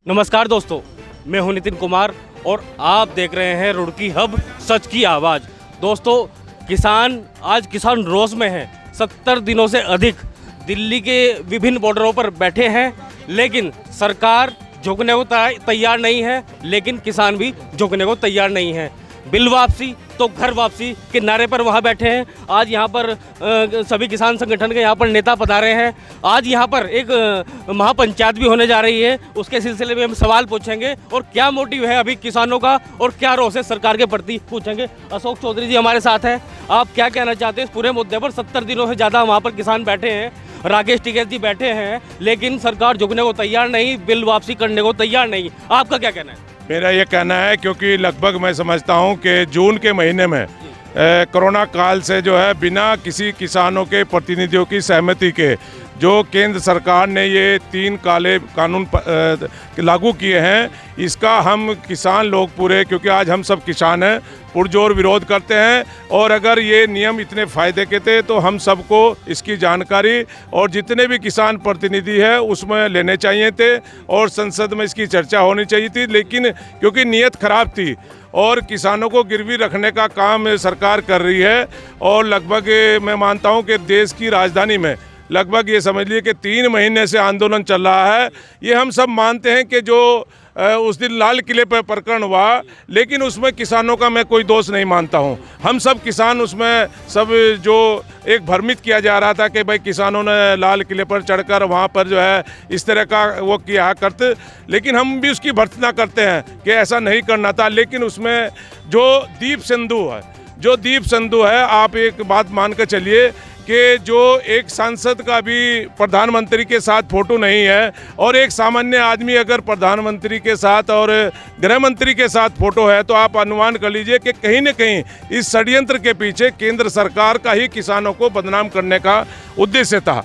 नमस्कार दोस्तों, मैं हूं नितिन कुमार और आप देख रहे हैं रुड़की हब सच की आवाज़। दोस्तों, आज किसान रोष में हैं। 70 दिनों से अधिक दिल्ली के विभिन्न बॉर्डरों पर बैठे हैं, लेकिन सरकार झुकने को तैयार नहीं है, लेकिन किसान भी झुकने को तैयार नहीं है। बिल वापसी तो घर वापसी के नारे पर वहाँ बैठे हैं। आज यहाँ पर सभी किसान संगठन के यहाँ पर नेता पधारे हैं। आज यहाँ पर एक महापंचायत भी होने जा रही है, उसके सिलसिले में हम सवाल पूछेंगे और क्या मोटिव है अभी किसानों का और क्या रोष है सरकार के प्रति पूछेंगे। अशोक चौधरी जी हमारे साथ हैं। आप क्या कहना चाहते हैं इस पूरे मुद्दे पर? 70 दिनों से ज़्यादा वहाँ पर किसान बैठे हैं, राकेश टिकैत जी बैठे हैं, लेकिन सरकार झुकने को तैयार नहीं, बिल वापसी करने को तैयार नहीं। आपका क्या कहना है? मेरा ये कहना है, क्योंकि लगभग मैं समझता हूँ कि जून के महीने में कोरोना काल से जो है बिना किसी किसानों के प्रतिनिधियों की सहमति के जो केंद्र सरकार ने ये 3 काले कानून लागू किए हैं, इसका हम किसान लोग पूरे, क्योंकि आज हम सब किसान हैं, पुरजोर विरोध करते हैं। और अगर ये नियम इतने फ़ायदे के थे तो हम सबको इसकी जानकारी और जितने भी किसान प्रतिनिधि है उसमें लेने चाहिए थे और संसद में इसकी चर्चा होनी चाहिए थी। लेकिन क्योंकि नीयत ख़राब थी और किसानों को गिरवी रखने का काम सरकार कर रही है, और लगभग मैं मानता हूँ कि देश की राजधानी में लगभग ये समझ लीजिए कि 3 महीने से आंदोलन चल रहा है। ये हम सब मानते हैं कि जो उस दिन लाल किले पर प्रकरण हुआ, लेकिन उसमें किसानों का मैं कोई दोष नहीं मानता हूं। हम सब किसान उसमें सब जो एक भ्रमित किया जा रहा था कि भाई किसानों ने लाल किले पर चढ़कर वहां पर जो है इस तरह का वो किया करते, लेकिन हम भी उसकी भर्त्सना करते हैं कि ऐसा नहीं करना था। लेकिन उसमें जो दीप सिंधु है, आप एक बात मान कर चलिए कि जो एक सांसद का भी प्रधानमंत्री के साथ फोटो नहीं है और एक सामान्य आदमी अगर प्रधानमंत्री के साथ और गृह मंत्री के साथ फोटो है, तो आप अनुमान कर लीजिए कि कहीं न कहीं इस षड्यंत्र के पीछे केंद्र सरकार का ही किसानों को बदनाम करने का उद्देश्य था।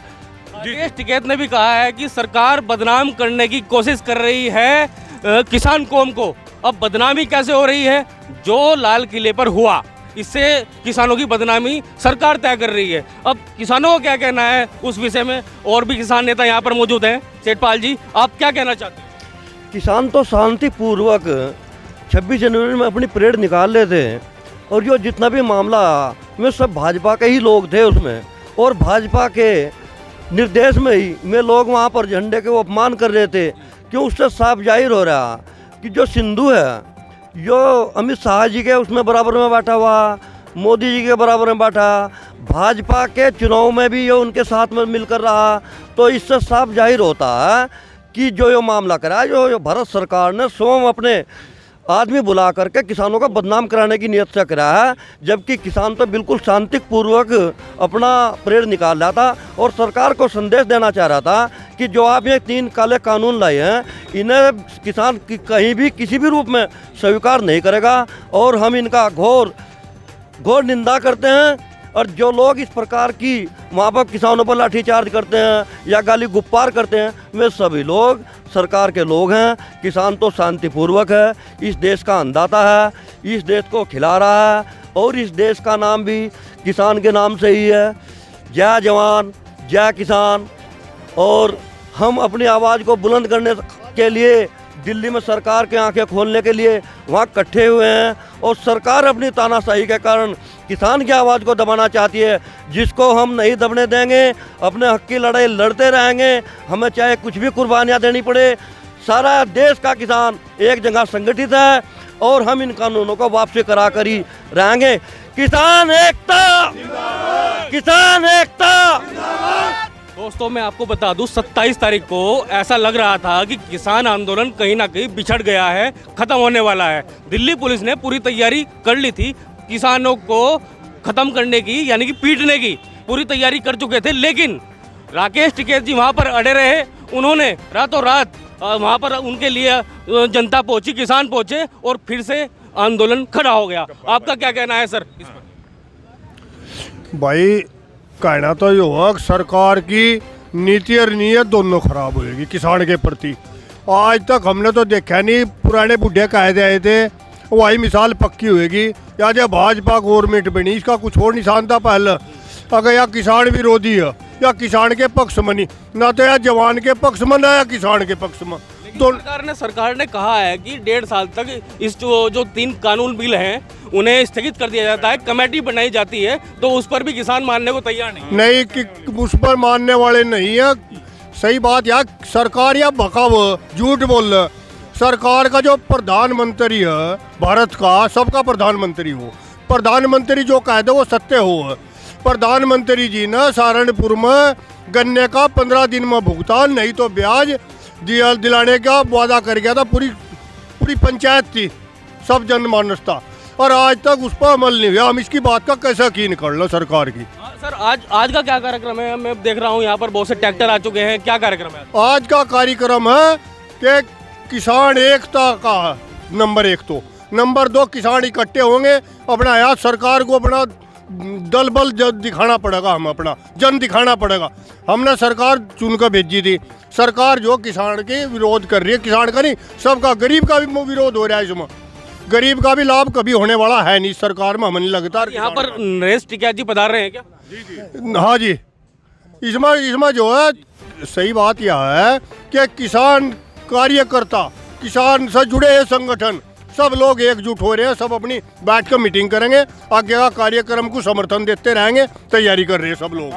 राकेश टिकैत ने भी कहा है कि सरकार बदनाम करने की कोशिश कर रही है किसान कौम को। अब बदनामी कैसे हो रही है? जो लाल किले पर हुआ, इससे किसानों की बदनामी सरकार तय कर रही है। अब किसानों को क्या कहना है उस विषय में? और भी किसान नेता यहाँ पर मौजूद हैं। सेठपाल जी, आप क्या कहना चाहते हैं? किसान तो शांतिपूर्वक 26 जनवरी में अपनी परेड निकाल लेते हैं, और जो जितना भी मामला में सब भाजपा के ही लोग थे उसमें, और भाजपा के निर्देश में ही में लोग वहाँ पर झंडे के वो अपमान कर रहे थे। क्यों? उससे साफ जाहिर हो रहा कि जो सिंधु है, जो अमित शाह जी के उसमें बराबर में बैठा हुआ, मोदी जी के बराबर में बैठा, भाजपा के चुनाव में भी ये उनके साथ में मिलकर रहा, तो इससे साफ जाहिर होता है कि जो ये मामला करा, जो भारत सरकार ने स्वयं अपने आदमी बुला करके किसानों का बदनाम कराने की नियत से करा है। जबकि किसान तो बिल्कुल शांतिपूर्वक अपना परेड निकाल रहा था और सरकार को संदेश देना चाह रहा था कि जो आप ये 3 काले कानून लाए हैं, इन्हें किसान कहीं भी किसी भी रूप में स्वीकार नहीं करेगा और हम इनका घोर निंदा करते हैं। और जो लोग इस प्रकार की वहाँ पर किसानों पर लाठीचार्ज करते हैं या गाली गुप्पार करते हैं, वे सभी लोग सरकार के लोग हैं। किसान तो शांतिपूर्वक है, इस देश का अन्नदाता है, इस देश को खिला रहा है, और इस देश का नाम भी किसान के नाम से ही है। जय जवान जय किसान। और हम अपनी आवाज़ को बुलंद करने के लिए दिल्ली में सरकार के आंखें खोलने के लिए वहाँ इकट्ठे हुए हैं, और सरकार अपनी तानाशाही के कारण किसान की आवाज़ को दबाना चाहती है, जिसको हम नहीं दबने देंगे। अपने हक की लड़ाई लड़ते रहेंगे, हमें चाहे कुछ भी कुर्बानियाँ देनी पड़े। सारा देश का किसान एक जगह संगठित है और हम इन कानूनों को वापसी करा कर ही रहेंगे। किसान एकता, किसान एकता। दोस्तों, मैं आपको बता दूं, 27 तारीख को ऐसा लग रहा था कि किसान आंदोलन कहीं ना कहीं बिछड़ गया है, खत्म होने वाला है। दिल्ली पुलिस ने पूरी तैयारी कर ली थी, किसानों को खत्म करने की, यानी कि पीटने की पूरी तैयारी कर चुके थे। लेकिन राकेश टिकैत जी वहाँ पर अड़े रहे। उन्होंने रातों रात वहाँ पर उनके लिए जनता पहुँची, किसान पहुँचे और फिर से आंदोलन खड़ा हो गया। आपका क्या कहना है सर इस पर? भाई, कहना तो ये हुआ सरकार की नीति और नीयत दोनों खराब होएगी किसान के प्रति। आज तक हमने तो देखा नहीं, पुराने बुढ़े कायदे आए थे, वही मिसाल पक्की होएगी। या जब भाजपा गवर्नमेंट बनी, इसका कुछ और निशान था पहले। अगर या किसान विरोधी है या किसान के पक्ष में नहीं, ना तो या जवान के पक्ष में ना या किसान के पक्ष में। तो सरकार ने कहा है कि 1.5 साल तक इस जो 3 कानून बिल हैं उन्हें स्थगित कर दिया जाता है, कमेटी बनाई जाती है, तो उस पर भी किसान मानने को तैयार नहीं। कि उस पर मानने वाले नहीं है। सही बात यार, सरकार या बकाव झूठ बोल रहा। सरकार का जो प्रधानमंत्री है भारत का, सबका प्रधानमंत्री हो, प्रधानमंत्री जो कह दे वो सत्य हो। प्रधानमंत्री जी ने सहारनपुर में गन्ने का 15 दिन में भुगतान नहीं तो ब्याज दिलाने का वादा कर गया था। पूरी पंचायत थी, सब जनमानस था, और आज तक उस पर अमल नहीं हुआ। हम इसकी बात का कैसा यकीन कर लो सरकार की। सर आज का क्या कार्यक्रम है? मैं देख रहा हूँ यहाँ पर बहुत से ट्रैक्टर आ चुके हैं, क्या कार्यक्रम है आज का कार्यक्रम है कि किसान एकता का नंबर 1 तो, नंबर 2 किसान इकट्ठे होंगे। अपना यार सरकार को अपना दल बल दिखाना पड़ेगा, हम अपना जन दिखाना पड़ेगा। हमने सरकार चुनकर भेजी थी, सरकार जो किसान के विरोध कर रही है, किसान का नहीं सबका, गरीब का भी विरोध हो रहा है इसमें। गरीब का भी लाभ कभी होने वाला है नहीं सरकार में, हमें नहीं लगता। यहाँ पर नरेश टिकैत जी पधार रहे हैं क्या? हाँ जी, इसमें जो है सही बात यह है कि किसान कार्यकर्ता, किसान से जुड़े हैं संगठन, सब लोग एकजुट हो रहे हैं, सब अपनी बैठ कर मीटिंग करेंगे, आगे का कार्यक्रम को समर्थन देते रहेंगे, तैयारी कर रहे हैं सब लोग।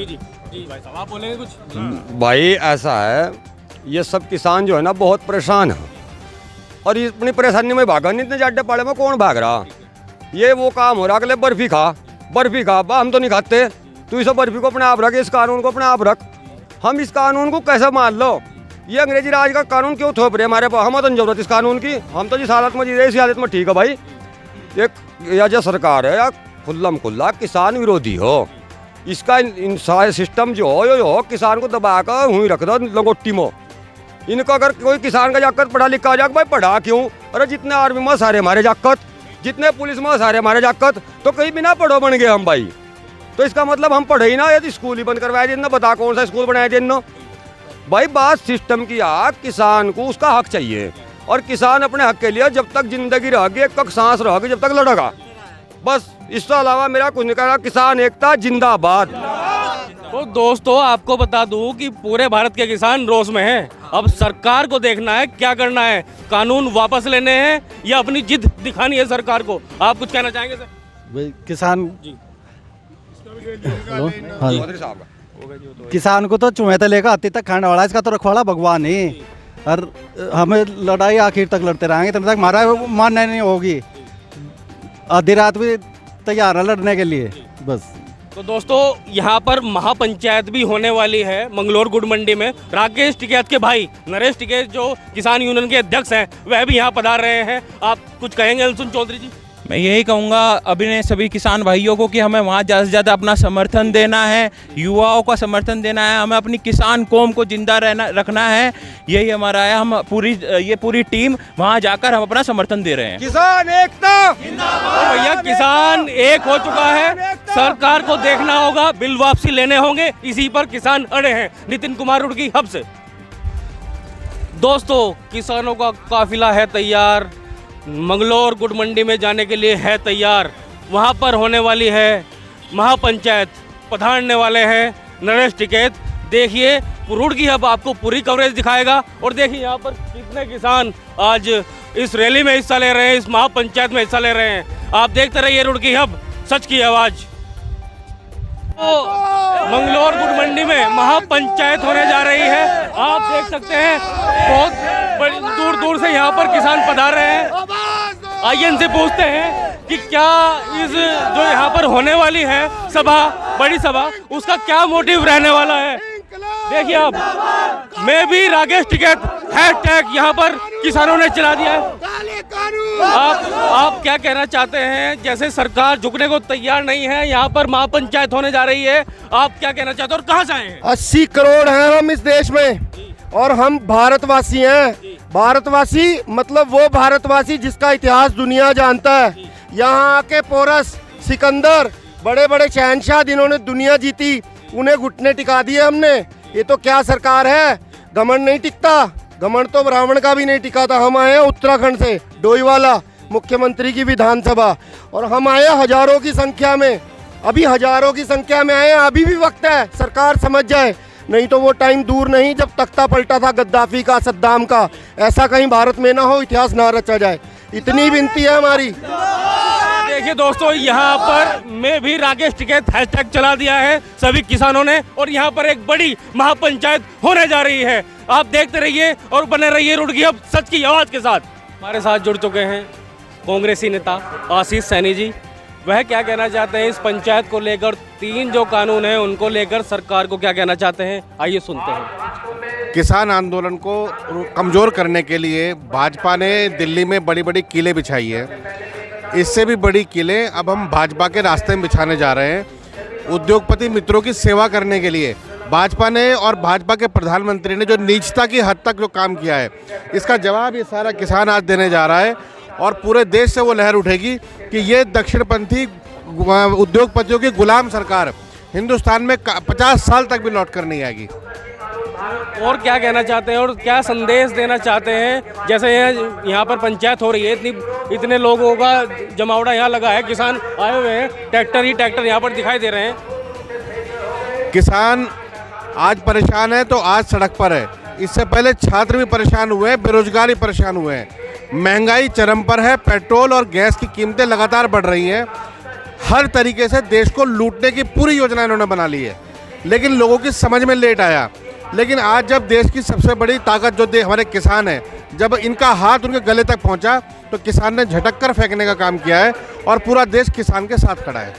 जी भाई साहब आप बोलेंगे कुछ? भाई ऐसा है, ये सब किसान जो है ना बहुत परेशान है, और ये अपनी परेशानी में भागा नहीं। इतने जाडे पाड़े में कौन भाग रहा? ये वो काम हो रहा कि बर्फी खा, हम तो नहीं खाते, तू इस बर्फी को अपने आप रख, इस कानून को अपने आप रख। हम इस कानून को कैसे मान लो? ये अंग्रेजी राज का कानून क्यों थोप रहे हमारे पास? हमें तो जरूरत इस कानून की, हम तो जिस हालत में जी रहे इस हालत में ठीक है भाई। एक या जो सरकार है या खुल्लम खुल्ला किसान विरोधी हो, इसका सारे सिस्टम जो हो किसान को दबा कर हुई रख दो लंगोटी में। इनको अगर कोई किसान का जाकत पढ़ा लिखा जाकर, भाई पढ़ा क्यों? अरे जितने आर्मी में सारे हमारे जाकत, जितने पुलिस में सारे हमारे जाकत, तो कहीं बिना पढ़ो बन गए हम भाई। तो इसका मतलब हम पढ़े ही ना, यदि स्कूल ही बंद करवाया जिन, बता कौन सा स्कूल बनाया जिन भाई। बात सिस्टम की आ, किसान को उसका हक चाहिए, और किसान अपने हक के लिए जब तक जिंदगी रहेगी, एक सांस रहेगी, जब तक लड़ेगा, बस। इसके अलावा मेरा कुछ नहीं कहना। किसान एकता जिंदाबाद। तो दोस्तों आपको बता दूं कि पूरे भारत के किसान रोष में हैं। अब सरकार को देखना है क्या करना है, कानून वापस लेने हैं या अपनी जिद दिखानी है सरकार को। आप कुछ कहना चाहेंगे सर? भाई किसान जी हेलो, हाँ, किसान को तो चूहे से लेकर हाथी तक खाने वाला, इसका तो रखवाला भगवान ही। और हमें लड़ाई आखिर तक लड़ते रहेंगे तब तक हमारा मानना नहीं होगी। आधी रात भी तैयार है लड़ने के लिए बस। तो दोस्तों यहाँ पर महापंचायत भी होने वाली है मंगलोर गुड़ मंडी में। राकेश टिकैत के भाई नरेश टिकैत जो किसान यूनियन के अध्यक्ष हैं, वह भी यहाँ पधार रहे हैं। आप कुछ कहेंगे अंशुल चौधरी जी? मैं यही कहूँगा अभी सभी किसान भाइयों को कि हमें वहाँ ज़्यादा से ज़्यादा अपना समर्थन देना है, युवाओं का समर्थन देना है, हमें अपनी किसान कौम को जिंदा रखना है। यही हमारा है। हम पूरी टीम वहाँ जाकर हम अपना समर्थन दे रहे हैं। किसान एकता तो भैया किसान एक हो चुका है, सरकार को देखना होगा, बिल वापसी लेने होंगे, इसी पर किसान अड़े हैं। नितिन कुमार रुड़की हब से। दोस्तों किसानों का काफिला है तैयार, मंगलोर गुड़ मंडी में जाने के लिए है तैयार। वहाँ पर होने वाली है महापंचायत, पधारने वाले हैं नरेश टिकैत। देखिए रुड़की हब आपको पूरी कवरेज दिखाएगा। और देखिए यहाँ पर कितने किसान आज इस रैली में हिस्सा ले रहे हैं, इस महापंचायत में हिस्सा ले रहे हैं। आप देखते रहिए रुड़की हब, सच की आवाज़। तो मंगलोर गुड़ मंडी में महापंचायत होने जा रही है। आप देख सकते हैं बहुत दूर दूर से यहाँ पर किसान पधार रहे हैं। आइए इनसे पूछते हैं कि क्या इस जो यहाँ पर होने वाली है सभा, बड़ी सभा, उसका क्या मोटिव रहने वाला है। देखिए आप, मैं भी राकेश टिकैत हैशटैग यहाँ पर किसानों ने चला दिया है। आप क्या कहना चाहते हैं? जैसे सरकार झुकने को तैयार नहीं है, यहाँ पर महापंचायत होने जा रही है, आप क्या कहना चाहते हैं और कहाँ से आए हैं? 80 करोड़ हैं हम इस देश में, और हम भारतवासी हैं। भारतवासी मतलब वो भारतवासी जिसका इतिहास दुनिया जानता है। यहाँ आके पोरस, सिकंदर, बड़े बड़े शहंशाह जिन्होंने दुनिया जीती, उन्हें घुटने टिका दिए हमने। ये तो क्या सरकार है, घमंड नहीं टिकता। घमंड तो ब्राह्मण का भी नहीं टिका था। हम आए हैं उत्तराखंड से, डोईवाला, मुख्यमंत्री की विधानसभा, और हम आए हजारों की संख्या में, अभी हजारों की संख्या में आए हैं। अभी भी वक्त है, सरकार समझ जाए। नहीं तो वो टाइम दूर नहीं जब तख्ता पलटा था गद्दाफी का, सद्दाम का। ऐसा कहीं भारत में ना हो, इतिहास ना रचा जाए, इतनी विनती है हमारी। देखिए दोस्तों, यहाँ पर मैं भी राकेश टिकैत हैशटैग चला दिया है सभी किसानों ने, और यहाँ पर एक बड़ी महापंचायत होने जा रही है। आप देखते रहिए और बने रहिए रुड़की हब सच की आवाज के साथ। हमारे साथ जुड़ चुके हैं कांग्रेसी नेता आशीष सैनी जी। वह क्या कहना चाहते हैं इस पंचायत को लेकर, 3 जो कानून हैं उनको लेकर सरकार को क्या कहना चाहते हैं, आइए सुनते हैं। किसान आंदोलन को कमज़ोर करने के लिए भाजपा ने दिल्ली में बड़ी बड़ी कीलें बिछाई है। इससे भी बड़ी कीलें अब हम भाजपा के रास्ते में बिछाने जा रहे हैं। उद्योगपति मित्रों की सेवा करने के लिए भाजपा ने और भाजपा के प्रधानमंत्री ने जो नीचता की हद तक जो काम किया है, इसका जवाब ये सारा किसान आज देने जा रहा है। और पूरे देश से वो लहर उठेगी कि ये दक्षिणपंथी उद्योगपतियों की गुलाम सरकार हिंदुस्तान में 50 साल तक भी लौट कर नहीं आएगी। और क्या कहना चाहते हैं और क्या संदेश देना चाहते हैं? जैसे यहाँ पर पंचायत हो रही है, इतने लोगों का जमावड़ा यहाँ लगा है, किसान आए हुए हैं, ट्रैक्टर ही ट्रैक्टर यहाँ पर दिखाई दे रहे हैं। किसान आज परेशान है तो आज सड़क पर है। इससे पहले छात्र भी परेशान हुए हैं, बेरोजगार भी परेशान हुए हैं, महंगाई चरम पर है, पेट्रोल और गैस की कीमतें लगातार बढ़ रही हैं। हर तरीके से देश को लूटने की पूरी योजना इन्होंने बना ली है, लेकिन लोगों की समझ में लेट आया। लेकिन आज जब देश की सबसे बड़ी ताकत जो हमारे किसान हैं, जब इनका हाथ उनके गले तक पहुंचा तो किसान ने झटक कर फेंकने का काम किया है और पूरा देश किसान के साथ खड़ा है।